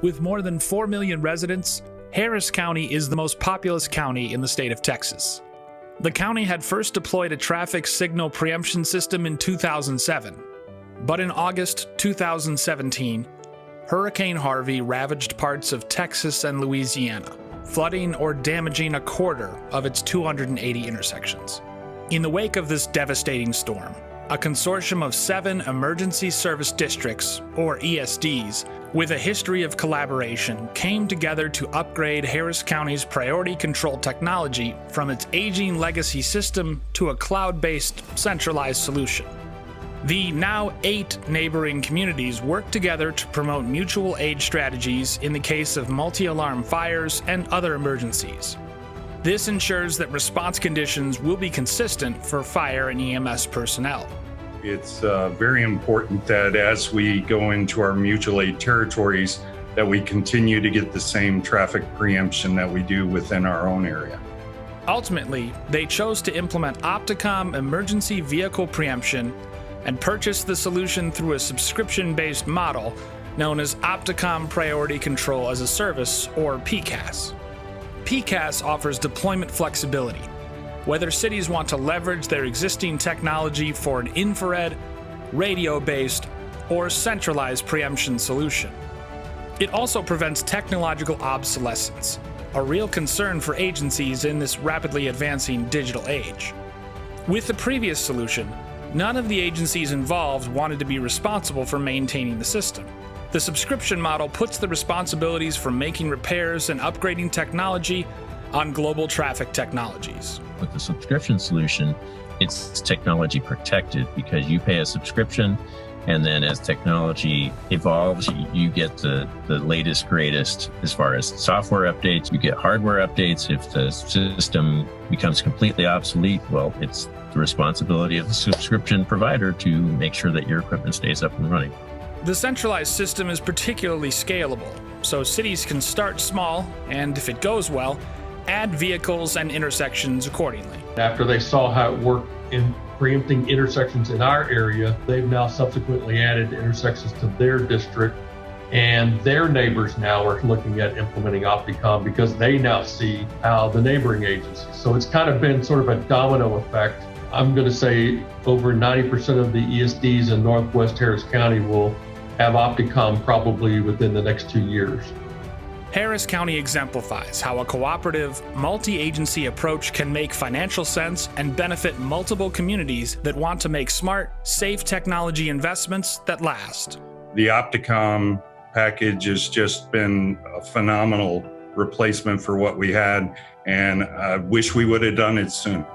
With more than 4 million residents, Harris County is the most populous county in the state of Texas. The county had first deployed a traffic signal preemption system in 2007, but in August 2017, Hurricane Harvey ravaged parts of Texas and Louisiana, flooding or damaging a quarter of its 280 intersections. In the wake of this devastating storm, a consortium of 7 emergency service districts, or ESDs, with a history of collaboration came together to upgrade Harris County's priority control technology from its aging legacy system to a cloud-based centralized solution. The now 8 neighboring communities work together to promote mutual aid strategies in the case of multi-alarm fires and other emergencies. This ensures that response conditions will be consistent for fire and EMS personnel. It's very important that as we go into our mutual aid territories, that we continue to get the same traffic preemption that we do within our own area. Ultimately, they chose to implement Opticom emergency vehicle preemption and purchased the solution through a subscription-based model known as Opticom Priority Control as a Service, or PCAS. PCAS offers deployment flexibility, whether cities want to leverage their existing technology for an infrared, radio-based, or centralized preemption solution. It also prevents technological obsolescence, a real concern for agencies in this rapidly advancing digital age. With the previous solution, none of the agencies involved wanted to be responsible for maintaining the system. The subscription model puts the responsibilities for making repairs and upgrading technology on Global Traffic Technologies. With the subscription solution, it's technology protected because you pay a subscription, and then as technology evolves, you get the latest, greatest as far as software updates. You get hardware updates. If the system becomes completely obsolete, well, it's the responsibility of the subscription provider to make sure that your equipment stays up and running. The centralized system is particularly scalable, so cities can start small and, if it goes well, add vehicles and intersections accordingly. After they saw how it worked in preempting intersections in our area, they've now subsequently added intersections to their district, and their neighbors now are looking at implementing Opticom because they now see how the neighboring agencies. So it's kind of been sort of a domino effect. I'm going to say over 90% of the ESDs in Northwest Harris County will have Opticom probably within the next 2 years. Harris County exemplifies how a cooperative, multi-agency approach can make financial sense and benefit multiple communities that want to make smart, safe technology investments that last. The Opticom package has just been a phenomenal replacement for what we had, and I wish we would have done it soon.